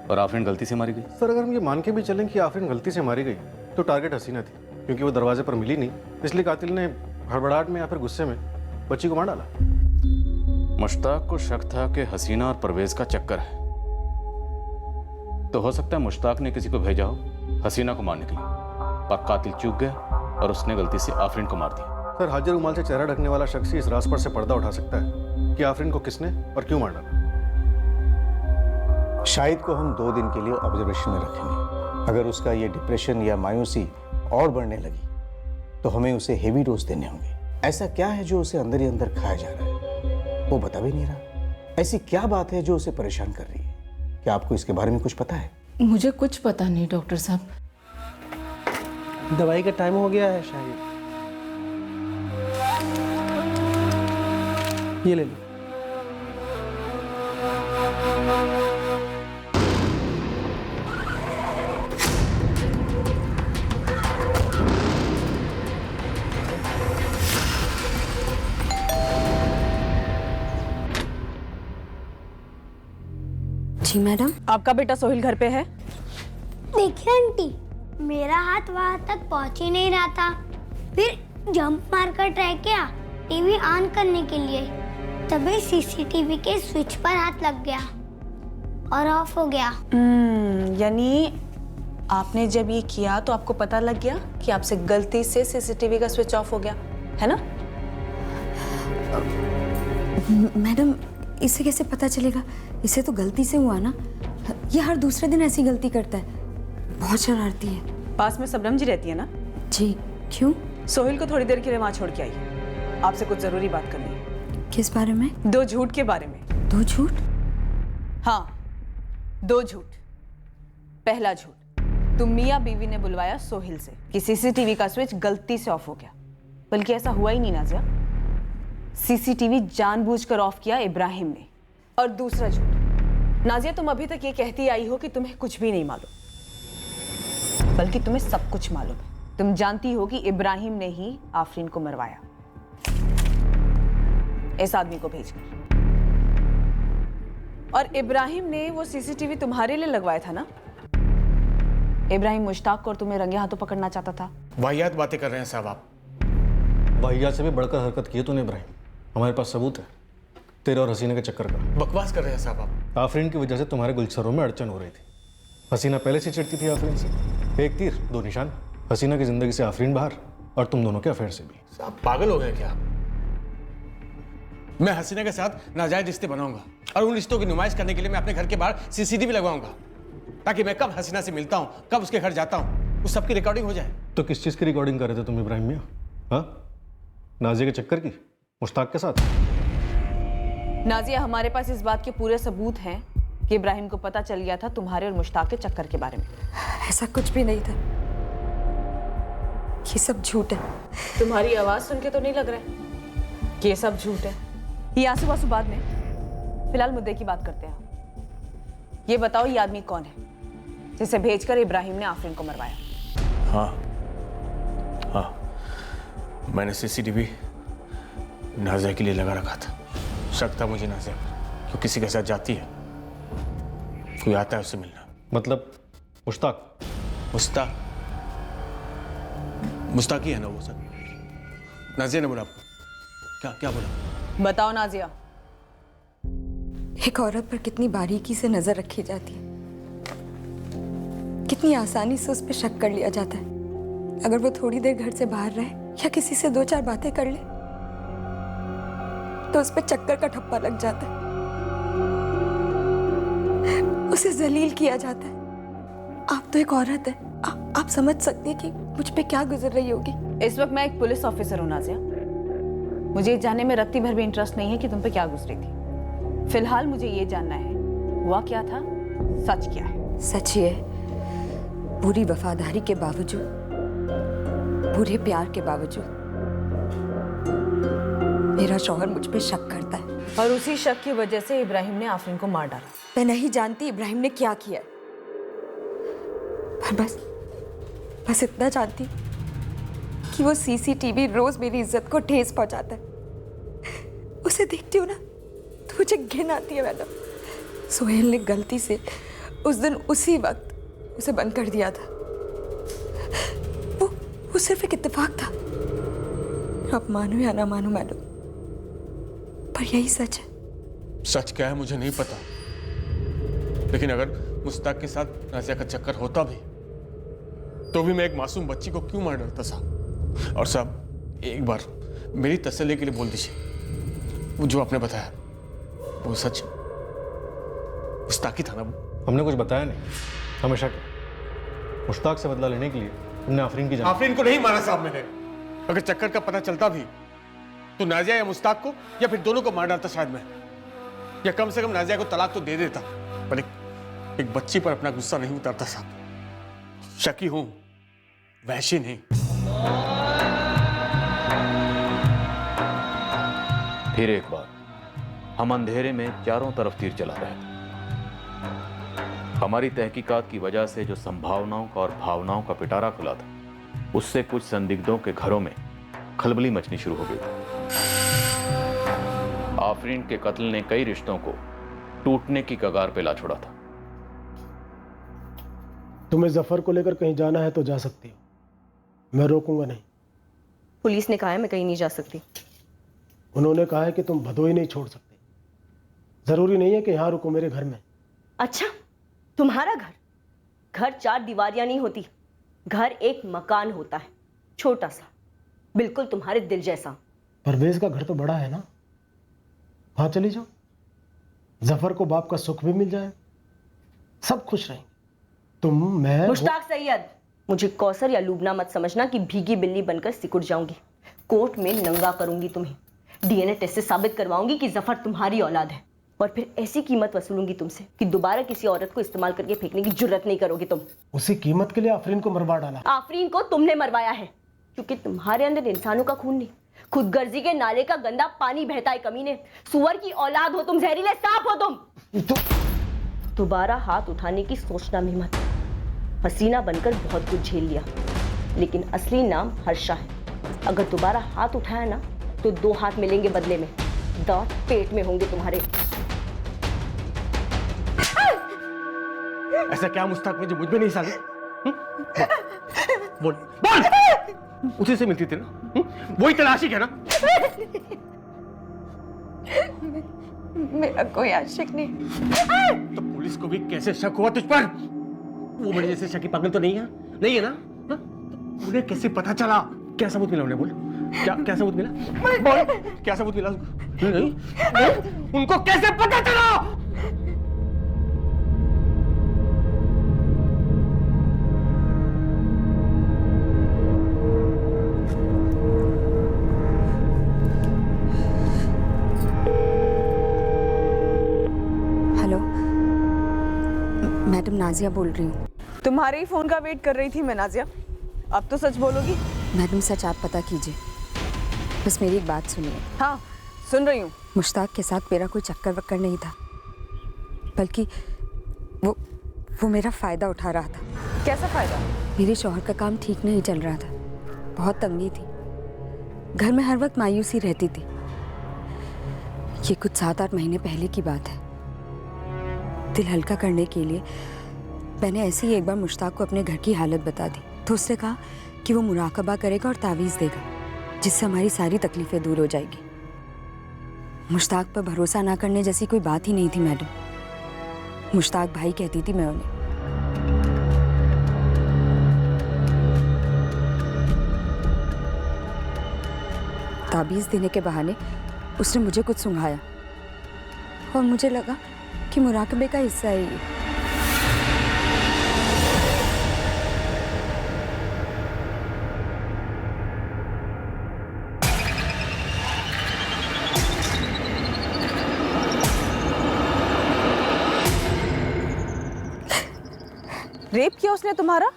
और आफरीन गलती से मारी गई? सर, अगर हम ये मान के भी चलें कि आफरीन गलती से मारी गई तो टारगेट हसीना थी, क्योंकि वो दरवाजे पर मिली नहीं, इसलिए कातिल ने हड़बड़ाहट में या फिर गुस्से में बच्ची को मार डाला। मुश्ताक को शक था कि हसीना और परवेज का चक्कर है, तो हो सकता है मुश्ताक ने किसी को भेजा हो हसीना को मारने के लिए और कातिल चूक गया और उसने गलती से आफरीन को मार दिया। सर, हाजिर रुमाल से चेहरा ढकने वाला शख्स ही इस राज पर से पर्दा उठा सकता है कि आफरीन को किसने और क्यों मार डाला। शाहिद को हम 2 दिन के लिए ऑब्जर्वेशन में रखेंगे। अगर उसका ये डिप्रेशन या मायूसी और बढ़ने लगी तो हमें उसे हेवी डोज देने होंगे। ऐसा क्या है जो उसे अंदर ही अंदर खाया जा रहा है, वो बता भी नहीं रहा। ऐसी क्या बात है जो उसे परेशान कर रही है? क्या आपको इसके बारे में कुछ पता है? मुझे कुछ पता नहीं डॉक्टर साहब। दवाई का टाइम हो गया है शायद। ये ले लो। जी मैडम। आपका बेटा सोहिल घर पे है? देखिए आंटी, मेरा हाथ वहां तक पहुंच ही नहीं रहा था। फिर जंप मारकर ट्राई किया टीवी ऑन करने के लिए, तभी सीसीटीवी के स्विच पर हाथ लग गया और ऑफ हो गया। यानी आपने जब ये किया तो आपको पता लग गया कि आपसे गलती से सीसीटीवी का स्विच ऑफ हो गया, है ना? मैडम, इसे कैसे पता चलेगा? इसे तो गलती से हुआ ना। ये हर दूसरे दिन ऐसी गलती करता है, बहुत शरारती है। पास में सबनम जी रहती है ना? जी, क्यों? सोहिल को थोड़ी देर के लिए वहां छोड़ के आइए, आपसे कुछ जरूरी बात करनी है। किस बारे में? 2 झूठ के बारे में। 2 झूठ? हाँ, 2 झूठ। पहला झूठ, तुम मियाँ बीवी ने बुलवाया सोहिल से कि सीसीटीवी का स्विच गलती से ऑफ हो गया, बल्कि ऐसा हुआ ही नहीं नाजिया। सीसीटीवी जानबूझकर ऑफ किया इब्राहिम ने। और दूसरा झूठ, नाजिया तुम अभी तक ये कहती आई हो कि तुम्हें कुछ भी नहीं मालूम, बल्कि तुम्हें सब कुछ मालूम है। तुम जानती हो कि इब्राहिम ने ही आफरीन को मरवाया, इस आदमी को भेजकर। और इब्राहिम ने वो सीसीटीवी तुम्हारे लिए लगवाया था ना? इब्राहिम मुश्ताक को और तुम्हें रंगे हाथों पकड़ना चाहता था। वाहियात बातें कर रहे हैं साहब आप। वाहियात से भी बढ़कर हरकत की है तूने इब्राहिम, हमारे पास सबूत है तेरे और हसीना के चक्कर का। बकवास कर रहे हैं साहब आप। आफरीन की वजह से तुम्हारे गुलशरों में अड़चन हो रही थी। हसीना पहले से चिढ़ती थी आफरीन से। एक तीर 2 निशान, हसीना की जिंदगी से आफरीन बाहर और तुम दोनों के अफेयर से भी। आप पागल हो गए क्या? मैं हसीना के साथ नाजायज रिश्ते बनाऊंगा और उन रिश्तों की नुमाइश करने के लिए मैं अपने घर के बाहर सीसीटीवी लगवाऊंगा, ताकि मैं कब हसीना से मिलता हूं, कब उसके घर जाता हूं, उस सब की रिकॉर्डिंग हो जाए। तो किस चीज़ की रिकॉर्डिंग कर रहे थे तुम इब्राहिम मियाँ? हाँ, नाजिया के चक्कर की, मुश्ताक के साथ? नाजिया, हमारे पास इस बात के पूरे सबूत हैं कि इब्राहिम को पता चल गया था तुम्हारे और मुश्ताक के चक्कर के बारे में। ऐसा कुछ भी नहीं था, ये सब झूठ है। तुम्हारी आवाज सुन के तो नहीं लग रहा है कि ये सब झूठ है। ये आंसू वासू बाद में, फिलहाल मुद्दे की बात करते हैं। ये बताओ ये आदमी कौन है जिसे भेजकर इब्राहिम ने आफरीन को मरवाया? हाँ हाँ, मैंने सीसीटीवी नाजिया के लिए लगा रखा था। शक था मुझे नाजिया पर, जो किसी के साथ जाती है, कोई आता है उससे मिलना। मतलब मुश्ताक? मुश्ताक मुश्ताक ही है ना वो सर? नाजिया ने बोला आपको? क्या क्या बोला? बताओ नाजिया। एक औरत पर कितनी बारीकी से नजर रखी जाती है, कितनी आसानी से उस पर शक कर लिया जाता है। अगर वो थोड़ी देर घर से बाहर रहे या किसी से 2-4 बातें कर ले तो उस पर चक्कर का ठप्पा लग जाता है, उसे जलील किया जाता है। आप तो एक औरत है, आप समझ सकती हैं कि मुझ पे क्या गुजर रही होगी। इस वक्त मैं एक पुलिस ऑफिसर हूं नाजिया, मुझे ये जानने में रत्ती भर भी इंटरेस्ट नहीं है कि तुम पे क्या गुजरी थी। फिलहाल मुझे ये जानना है हुआ क्या था, सच क्या है? सच ये है, पूरी वफादारी के बावजूद, पूरे प्यार के बावजूद मेरा शौहर मुझ पे शक करता है, और उसी शक की वजह से इब्राहिम ने आफरीन को मार डाला। मैं नहीं जानती इब्राहिम ने क्या किया, पर बस इतना जानती कि वो सीसीटीवी रोज मेरी इज्जत को ठेस पहुंचाता है। उसे देखती हूँ ना तो मुझे घिन आती है। मैडम, सोहेल ने गलती से उस दिन उसी वक्त उसे बंद कर दिया था। वो सिर्फ एक इत्तेफाक था। आप मानो या ना मानो मैडम, पर यही सच है। सच क्या है मुझे नहीं पता, लेकिन अगर मुश्ताक के साथ नाजिया का चक्कर होता भी तो भी मैं एक मासूम बच्ची को क्यों मार डालता साहब? और साहब एक बार मेरी तसल्ली के लिए बोल दीजिए, वो जो आपने बताया वो सच मुश्ताक ही था ना? वो हमने कुछ बताया नहीं, हमेशा क्या मुश्ताक से बदला लेने के लिए हमने आफरीन की जान। आफरीन को नहीं मारा साहब मैंने। अगर चक्कर का पता चलता भी तो नाजिया या मुश्ताक को या फिर दोनों को मार डालता शायद मैं, या कम से कम नाजिया को तलाक तो दे देता, पर एक बच्ची पर अपना गुस्सा नहीं उतारता साहब। शकी हूं, वहशी नहीं। फिर एक बार हम अंधेरे में चारों तरफ तीर चला रहे थे। हमारी तहकीकात की वजह से जो संभावनाओं का और भावनाओं का पिटारा खुला था, उससे कुछ संदिग्धों के घरों में खलबली मचनी शुरू हो गई थी। आफरीन के कत्ल ने कई रिश्तों को टूटने की कगार पे ला छोड़ा था। तुम्हें जफर को लेकर कहीं जाना है तो जा सकती हो, मैं रोकूंगा नहीं। पुलिस ने कहा है मैं कहीं नहीं जा सकती। उन्होंने कहा है कि तुम भदोही नहीं छोड़ सकते। जरूरी नहीं है कि यहां रुको, मेरे घर में। अच्छा, तुम्हारा घर? घर 4 दीवारियां नहीं होती, घर एक मकान होता है, छोटा सा, बिल्कुल तुम्हारे दिल जैसा। परवेज का घर तो बड़ा है ना, वहां चली जाओ। जफर को बाप का सुख भी मिल जाए, सब खुश रहेंगे। तुम, मैं, मुश्ताक सैयद, मुझे कौसर या लूबना मत समझना कि भीगी बिल्ली बनकर सिकुड़ जाऊंगी। कोर्ट में नंगा करूंगी तुम्हें, डीएनए टेस्ट से साबित करवाऊंगी कि जफर तुम्हारी औलाद है, और फिर ऐसी कीमत वसूलूंगी तुमसे कि दोबारा किसी औरत को इस्तेमाल करके फेंकने की जुर्रत नहीं करोगे तुम। उसी कीमत के लिए आफरीन को मरवा डाला। आफरीन को तुमने मरवाया है, क्योंकि तुम्हारे अंदर इंसानों का खून नहीं, खुदगर्जी के नाले का गंदा पानी बहता है। कमीने, सुअर की औलाद हो तुम, जहरीले सांप हो तुम। दोबारा हाथ उठाने की सोचना भी मत। हसीना बनकर बहुत कुछ झेल लिया, लेकिन असली नाम हर्षा है। अगर दोबारा हाथ उठाया ना तो 2 हाथ मिलेंगे बदले में, दांत पेट में होंगे तुम्हारे। ऐसा क्या मुश्ताक में जो मुझ में नहीं साले? बोल बोल, उसी से मिलती थी ना? वही तलाशी है ना? मेरा कोई आशिक नहीं। तो पुलिस को भी कैसे शक हुआ तुझ पर? वो मेरे जैसे शकी पागल तो नहीं है, नहीं है ना? तो उन्हें कैसे पता चला? क्या सबूत मिला उन्हें? बोल, क्या सबूत मिला? बोल, क्या सबूत मिला? नहीं, उनको कैसे पता चला? हेलो मैडम, नाजिया बोल रही हूँ। तुम्हारे ही फोन का वेट कर रही थी मैं नाजिया, अब तो सच बोलोगी? मैडम सच आप पता कीजिए, बस मेरी एक बात सुनिए। हाँ सुन रही हूँ। मुश्ताक के साथ मेरा कोई चक्कर वक्कर नहीं था, बल्कि वो मेरा फ़ायदा उठा रहा था। कैसा फ़ायदा? मेरे शौहर का काम ठीक नहीं चल रहा था, बहुत तंगी थी, घर में हर वक्त मायूसी रहती थी। ये कुछ 7-8 महीने पहले की बात है। दिल हल्का करने के लिए मैंने ऐसे ही एक बार मुश्ताक को अपने घर की हालत बता दी, तो उसने कहा कि वो मुराकबा करेगा और तावीज़ देगा, जिससे हमारी सारी तकलीफ़ें दूर हो जाएगी। मुश्ताक पर भरोसा ना करने जैसी कोई बात ही नहीं थी मैडम। मुश्ताक भाई कहती थी मैं उन्हें। ताबीज़ देने के बहाने उसने मुझे कुछ सुंघाया और मुझे लगा कि मुराकबे का हिस्सा है ये। रेप किया उसने तुम्हारा?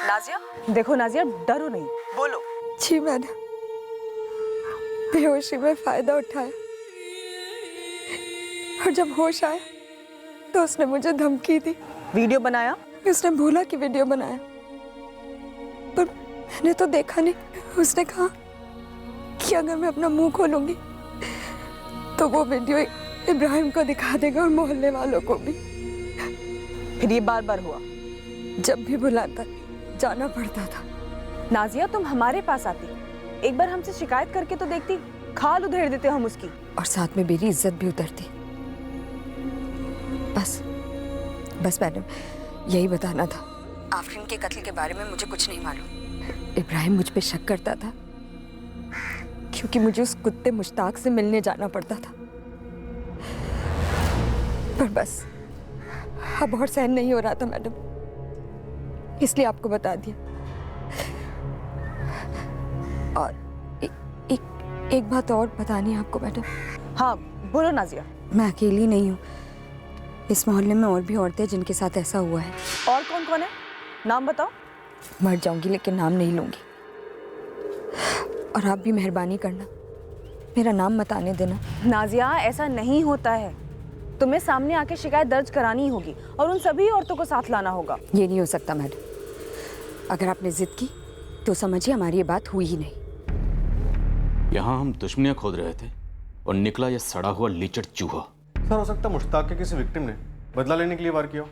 नाजिया, देखो नाजिया, डरो नहीं, बोलो। जी मैडम, बेहोशी में फ़ायदा उठाया और जब होश आया तो उसने मुझे धमकी दी। वीडियो बनाया? उसने बोला कि वीडियो बनाया, पर मैंने तो देखा नहीं। उसने कहा कि अगर मैं अपना मुंह खोलूंगी तो वो वीडियो इब्राहिम को दिखा देगा और मोहल्ले वालों को भी। फिर ये बार बार हुआ? जब भी बुलाता जाना पड़ता था। नाजिया, तुम हमारे पास आती, एक बार हमसे शिकायत करके तो देखती, खाल उधेड़ देते हम उसकी। और साथ में मेरी इज्जत भी उतरती। बस मैडम, यही बताना था। आफरीन के कत्ल के बारे में मुझे कुछ नहीं मालूम। इब्राहिम मुझ पे शक करता था क्योंकि मुझे उस कुत्ते मुश्ताक से मिलने जाना पड़ता था, पर बस अब और सहन नहीं हो रहा था मैडम, इसलिए आपको बता दिया। और एक बात और बतानी है आपको मैडम। हाँ बोलो नाजिया। मैं अकेली नहीं हूँ, इस मोहल्ले में और भी औरतें जिनके साथ ऐसा हुआ है। और कौन कौन है? नाम बताओ। मर जाऊंगी लेकिन नाम नहीं लूंगी। और आप भी मेहरबानी करना, मेरा नाम मत आने देना। नाजिया, ऐसा नहीं होता है, तुम्हें सामने आके शिकायत दर्ज करानी होगी और उन सभी औरतों को साथ लाना होगा। ये नहीं हो सकता मैडम, अगर आपने जिद की तो समझिए हमारी ये बात हुई ही नहीं। यहाँ हम दुश्मनियां खोद रहे थे और निकला ये सड़ा हुआ लीचड़ चूहा। सर, हो सकता मुश्ताक के किसी विक्टिम ने बदला लेने के लिए वार किया।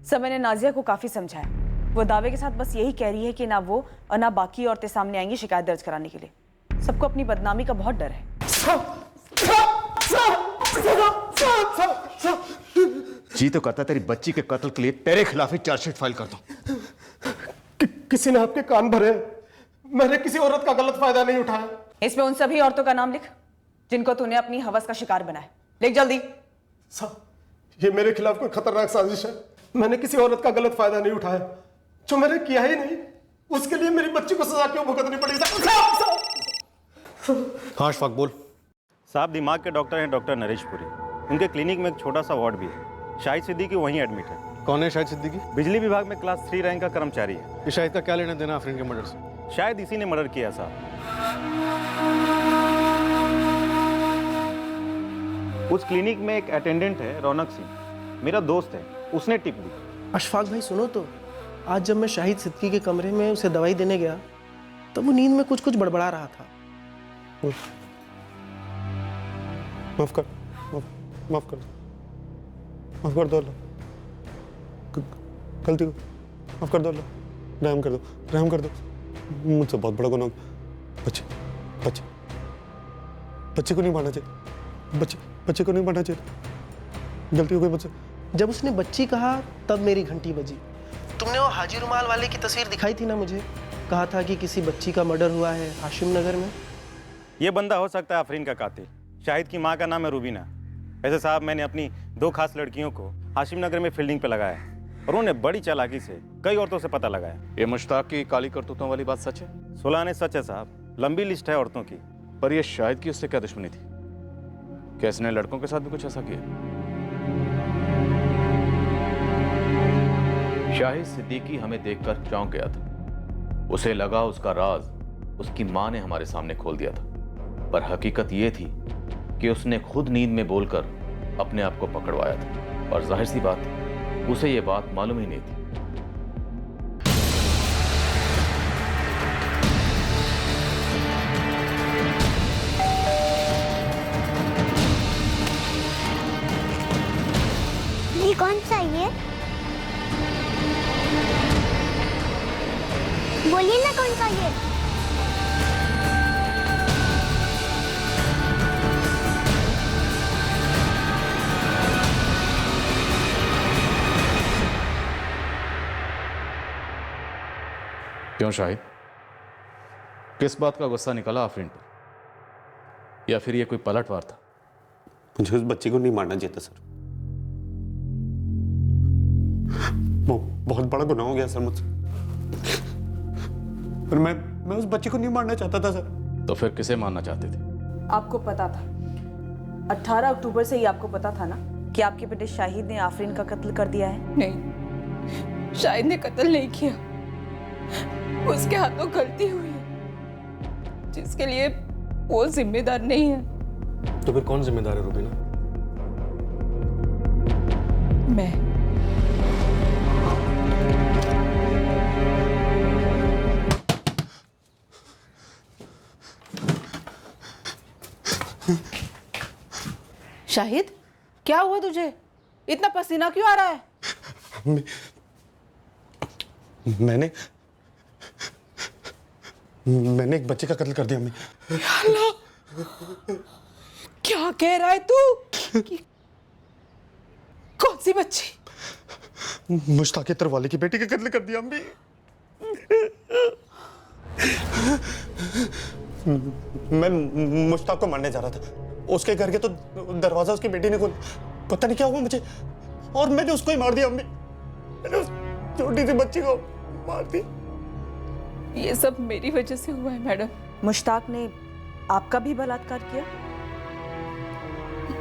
समय ने नाजिया को काफी समझाया, वो दावे के साथ बस यही कह रही है कि ना वो और ना बाकी औरतें सामने आएंगी शिकायत दर्ज कराने के लिए। सबको अपनी बदनामी का बहुत डर है। जी तो करता तेरी बच्ची के कत्ल के लिए तेरे खिलाफ ही चार्जशीट फाइल कर दूं। किसी ने आपके कान भरे, मैंने किसी औरत का गलत फायदा नहीं उठाया। इसमें उन सभी औरतों का नाम लिख जिनको तूने अपनी हवस का शिकार बनाया। लिख जल्दी। साहब, ये मेरे खिलाफ कोई खतरनाक साजिश है। मैंने किसी औरत का गलत फायदा नहीं उठाया, जो मैंने किया ही नहीं उसके लिए मेरी बच्ची को सजा क्यों भुगतनी पड़ी? हाँ अशफाक बोल। साहब, दिमाग के डॉक्टर हैं डॉक्टर नरेश पुरी। उनके क्लिनिक में एक छोटा सा वार्ड भी है। शाहिद सिद्दीकी वहीं एडमिट है। कौन है शाहिद सिद्दीकी? बिजली विभाग में क्लास 3 रैंक का कर्मचारी है। ये शाहिद का क्या लेना देना आफरीन के मर्डर से? शायद इसी ने मर्डर किया साहब। उस क्लिनिक में एक अटेंडेंट है रौनक सिंह, मेरा दोस्त है, उसने टिप दी। अशफाक भाई सुनो तो, आज जब मैं शाहिद सिद्दीकी के कमरे में उसे दवाई देने गया तब वो नींद में कुछ कुछ बड़बड़ा रहा था। माफ कर दो अल्लाह, गलती को माफ कर दो अल्लाह, रहम कर दो, मुझसे बहुत बड़ा गुनाह। बच्चे को नहीं मारना चाहिए, बच्चे को नहीं मारना चाहिए, गलती हो गई मुझसे। जब उसने बच्ची कहा तब मेरी घंटी बजी। तुमने वो हाजी रुमाल वाले की तस्वीर दिखाई थी ना मुझे, कहा था कि किसी बच्ची का मर्डर हुआ है हाशिम नगर में। ये बंदा हो सकता है आफरीन का कातिल। शाहिद की माँ का नाम है रूबीना। वैसे साहब, मैंने अपनी 2 खास लड़कियों को हाशिम नगर में फील्डिंग पे लगाया और उन्होंने बड़ी चालाकी से कई औरतों से पता लगाया। ये मुश्ताक की काली करतूतों वाली बात सच है? 16 ने सच है साहब, लंबी लिस्ट है औरतों की। पर ये शाहिद की उससे क्या दुश्मनी थी? क्या इसने लड़कों के साथ भी कुछ ऐसा किया? शाहिद सिद्दीकी हमें देखकर चौंक गया था। उसे लगा उसका राज उसकी मां ने हमारे सामने खोल दिया था। पर हकीकत ये थी कि उसने खुद नींद में बोलकर अपने आप को पकड़वाया था, और जाहिर सी बात है उसे ये बात मालूम ही नहीं थी। ये कौन सा है? बोलिए ना कौन सा ये? क्यों शाहिद, किस बात का गुस्सा निकला आफरीन पर, या फिर ये कोई पलटवार था? मुझे उस बच्ची को नहीं मारना चाहिए था सर। वो बहुत बड़ा गुनाह हो गया सर मुझसे, पर मैं उस बच्ची को नहीं मारना चाहता था सर। तो फिर किसे मारना चाहते थे? आपको पता था, 18 अक्टूबर से ही आपको पता था ना कि आपके बेटे शाहिद ने आफरीन का कत्ल कर दिया है? नहीं, शाहिद ने कत्ल नहीं किया, उसके हाथों गलती हुई है जिसके लिए वो जिम्मेदार नहीं है। तो फिर कौन जिम्मेदार है रुबीना? मैं। शाहिद, क्या हुआ तुझे? इतना पसीना क्यों आ रहा है? मैंने एक बच्चे का कत्ल कर दिया अम्मी। अल्लाह, क्या कह रहा है तू? कौन सी बच्ची? मुश्ताक के तरवाले की बेटी का कत्ल कर दिया अम्मी। मैं मुश्ताक को मारने जा रहा था, उसके घर के तो दरवाजा उसकी बेटी ने खोला, पता नहीं क्या हुआ मुझे, और मैंने उसको ही मार दिया अम्मी। मैंने उस छोटी सी बच्ची को मार दी। ये सब मेरी वजह से हुआ है मैडम। मुश्ताक ने आपका भी बलात्कार किया?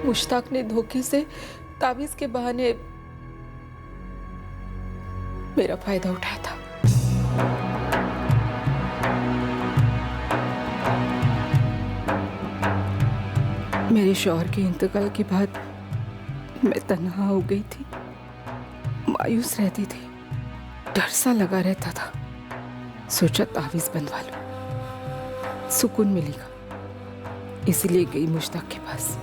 मुश्ताक ने धोखे से ताबीज के बहाने मेरा फायदा उठाया था। मेरे शौहर के इंतकाल के बाद मैं तन्हा हो गई थी, मायूस रहती थी, डर सा लगा रहता था। सोचा तावीज बनवा लो, सुकून मिलेगा, इसलिए गई मुश्ताक के पास।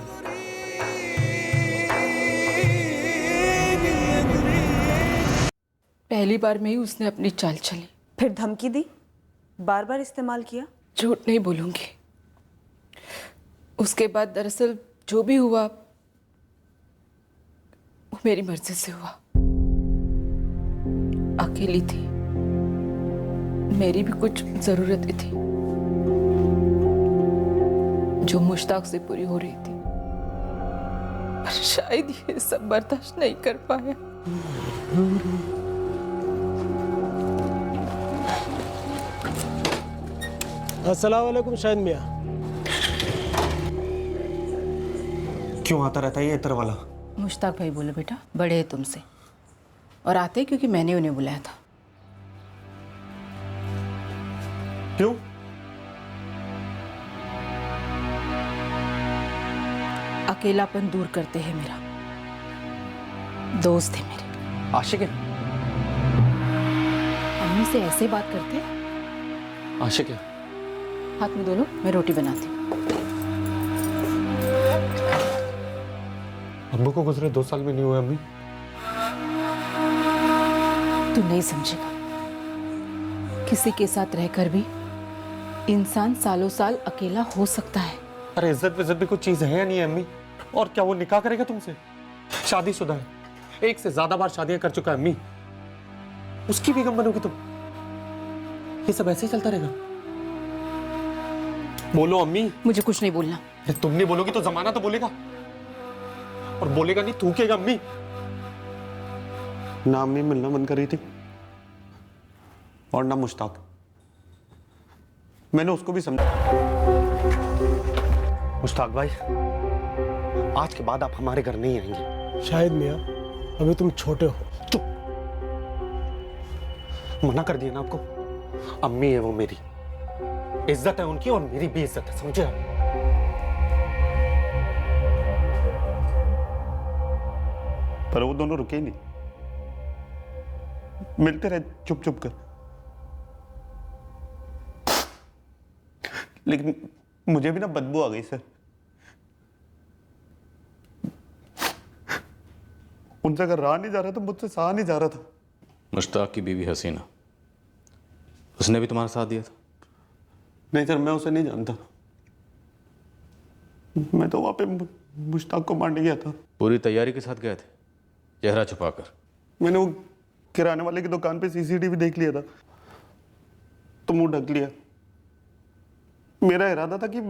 पहली बार में ही उसने अपनी चाल चली। फिर धमकी दी, बार बार इस्तेमाल किया? झूठ नहीं बोलूंगी, उसके बाद दरअसल जो भी हुआ वो मेरी मर्जी से हुआ। अकेली थी, मेरी भी कुछ जरूरतें थी जो मुश्ताक से पूरी हो रही थी, पर शायद ये सब बर्दाश्त नहीं कर पाया। अस्सलाम वालेकुम शाहिद मियाँ। क्यों आता रहता है ये इतर वाला? मुश्ताक भाई बोले बेटा बड़े हैं तुमसे, और आते क्योंकि मैंने उन्हें बुलाया था। क्यों? अकेलापन दूर करते हैं मेरा, दोस्त है मेरे। आशिक है? अम्मी से ऐसे बात करते हैं? आशिक है? हाथ में दो लो, मैं रोटी बनाती हूँ। अब्बू को गुजरे 2 साल में नहीं हुए अम्मी। तू नहीं समझेगा, किसी के साथ रहकर भी इंसान सालों साल अकेला हो सकता है। अरे इज्जत विज्जत भी कुछ चीज है या नहीं है अम्मी? और क्या वो निकाह करेगा तुमसे? शादीशुदा है, 1 से ज्यादा बार शादियां कर चुका है अम्मी, उसकी भी गम बनोगी तुम? ये सब ऐसे ही चलता रहेगा? बोलो अम्मी। मुझे कुछ नहीं बोलना। तुम नहीं बोलोगी तो जमाना तो बोलेगा, और बोलेगा नहीं थूकेगा अम्मी। ना अम्मी मिलना बंद कर रही थी, और ना मुश्ताक। मैंने उसको भी समझा। मुश्ताक भाई, आज के बाद आप हमारे घर नहीं आएंगे। शाहिद मियाँ, अभी तुम छोटे हो। चुप, मना कर दिया ना आपको। अम्मी है वो मेरी, इज्जत है उनकी और मेरी भी इज्जत है, समझे आप? पर वो दोनों रुके ही नहीं, मिलते रहे चुप चुप कर। लेकिन मुझे भी ना बदबू आ गई सर। उनसे अगर रहा नहीं जा रहा था, मुझसे सहा नहीं जा रहा था। मुश्ताक की बीवी हसीना, उसने भी तुम्हारा साथ दिया था? नहीं सर, मैं उसे नहीं जानता। मैं तो वहां पे मुश्ताक को मारने गया था। पूरी तैयारी के साथ गए थे, चेहरा छुपाकर? मैंने वो किराने वाले की दुकान पे सीसीटीवी देख लिया था तो मुंह ढक लिया। मेरा इरादा था कि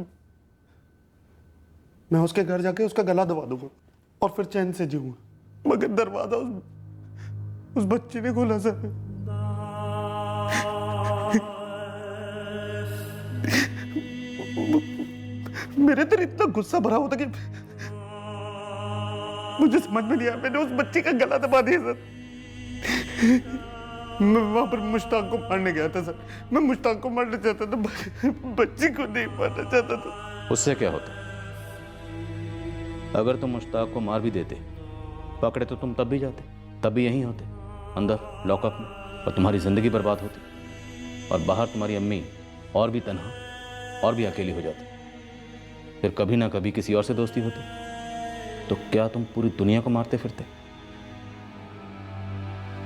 मैं उसके घर जाके उसका गला दबा दूंगा और फिर चैन से जीऊंगा, मगर दरवाजा उस बच्ची ने खोला सर। मेरे अंदर इतना गुस्सा भरा होता कि मुझे समझ में नहीं आया, मैंने उस बच्ची का गला दबा दिया सर। मैं वहां पर मुश्ताक को मारने गया था सर। मैं मुश्ताक को मारना चाहता था, बच्ची को नहीं मारना चाहता था। उससे क्या होता? अगर तुम मुश्ताक को मार भी देते, पकड़े तो तुम तब भी जाते, तब भी यहीं होते, अंदर लॉकअप में, और तुम्हारी जिंदगी बर्बाद होती, और बाहर तुम्हारी अम्मी और भी तन्हा और भी अकेली हो जाती, फिर कभी ना कभी किसी और से दोस्ती होती। तो क्या तुम पूरी दुनिया को मारते फिरते?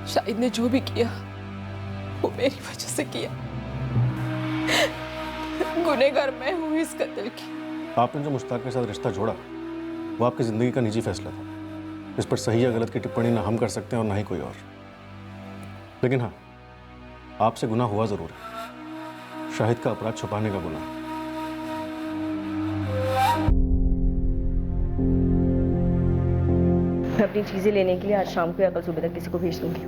शाहिद ने जो भी किया वो मेरी वजह से किया। गुनहगार मैं हूँ इस कत्ल की। आपने जो मुश्ताक के साथ रिश्ता जोड़ा वो आपकी ज़िंदगी का निजी फैसला था। इस पर सही या गलत की टिप्पणी ना हम कर सकते हैं और ना ही कोई और। लेकिन हाँ, आपसे गुनाह हुआ ज़रूर है, शाहिद का अपराध छुपाने का गुनाह। मैं अपनी चीजें लेने के लिए आज शाम को या कल सुबह तक किसी को भेज दूंगी।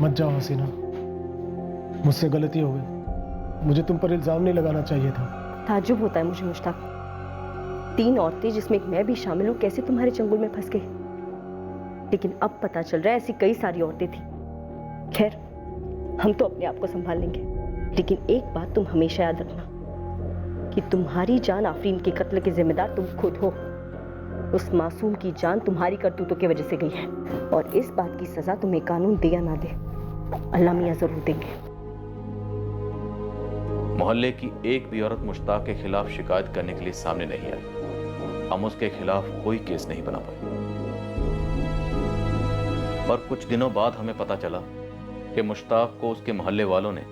मत जाओ हसीना, मुझसे गलती हो गई। मुझे तुम पर इल्जाम नहीं लगाना चाहिए था। ताज्जुब होता है मुझे मुश्ताक, 3 औरतें जिसमें एक मैं भी शामिल हूँ कैसे तुम्हारे चंगुल में फंस गई। लेकिन अब पता चल रहा है ऐसी कई सारी औरतें थी। खैर, हम तो अपने आप को संभाल लेंगे, लेकिन एक बात तुम हमेशा याद रखना कि तुम्हारी जान आफरीन के कत्ल के जिम्मेदार तुम खुद हो। उस मासूम की जान तुम्हारी करतूतों की वजह से गई है, और इस बात की सजा तुम्हें कानून दे या ना दे, अल्लाह मियां जरूर देंगे। मोहल्ले की एक भी औरत मुश्ताक के खिलाफ शिकायत करने के लिए सामने नहीं आई। हम उसके खिलाफ कोई केस नहीं बना पाए, और कुछ दिनों बाद हमें पता चला कि मुश्ताक को उसके मोहल्ले वालों ने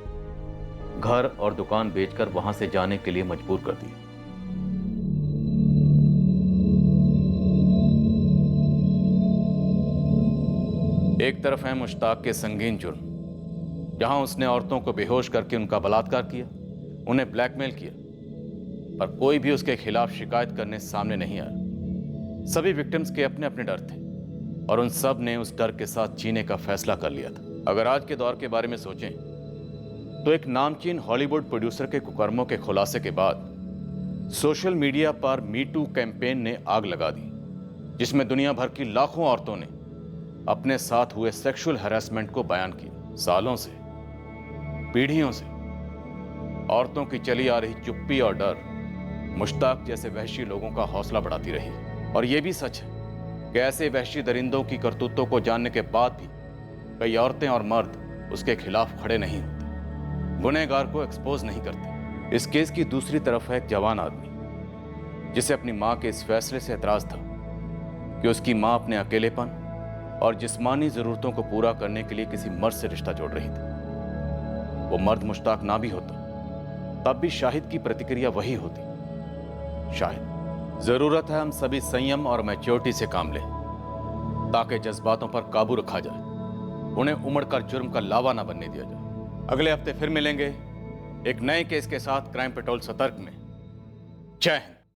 घर और दुकान बेचकर वहां से जाने के लिए मजबूर कर दिया। एक तरफ है मुश्ताक के संगीन जुर्म, जहां उसने औरतों को बेहोश करके उनका बलात्कार किया, उन्हें ब्लैकमेल किया, पर कोई भी उसके खिलाफ शिकायत करने सामने नहीं आया। सभी विक्टिम्स के अपने अपने डर थे, और उन सब ने उस डर के साथ जीने का फैसला कर लिया था। अगर आज के दौर के बारे में सोचें तो एक नामचीन हॉलीवुड प्रोड्यूसर के कुकर्मों के खुलासे के बाद सोशल मीडिया पर मी टू कैंपेन ने आग लगा दी, जिसमें दुनिया भर की लाखों औरतों ने अपने साथ हुए सेक्सुअल हैरेसमेंट को बयान किया। सालों से, पीढ़ियों से औरतों की चली आ रही चुप्पी और डर मुश्ताक जैसे वहशी लोगों का हौसला बढ़ाती रही। और यह भी सच है कि ऐसे वहशी दरिंदों की करतूतों को जानने के बाद भी कई औरतें और मर्द उसके खिलाफ खड़े नहीं होते, गुनहगार को एक्सपोज नहीं करते। इस केस की दूसरी तरफ है एक जवान आदमी, जिसे अपनी मां के इस फैसले से एतराज था कि उसकी मां अपने अकेलेपन और जिस्मानी जरूरतों को पूरा करने के लिए किसी मर्द से रिश्ता जोड़ रही थी। वो मर्द मुश्ताक ना भी होता तब भी शाहिद की प्रतिक्रिया वही होती। शाहिद, जरूरत है हम सभी संयम और मैच्योरिटी से काम लें, ताकि जज्बातों पर काबू रखा जाए, उन्हें उमड़कर जुर्म का लावा ना बनने दिया जाए। अगले हफ्ते फिर मिलेंगे एक नए केस के साथ क्राइम पेट्रोल सतर्क में। जय हिंद।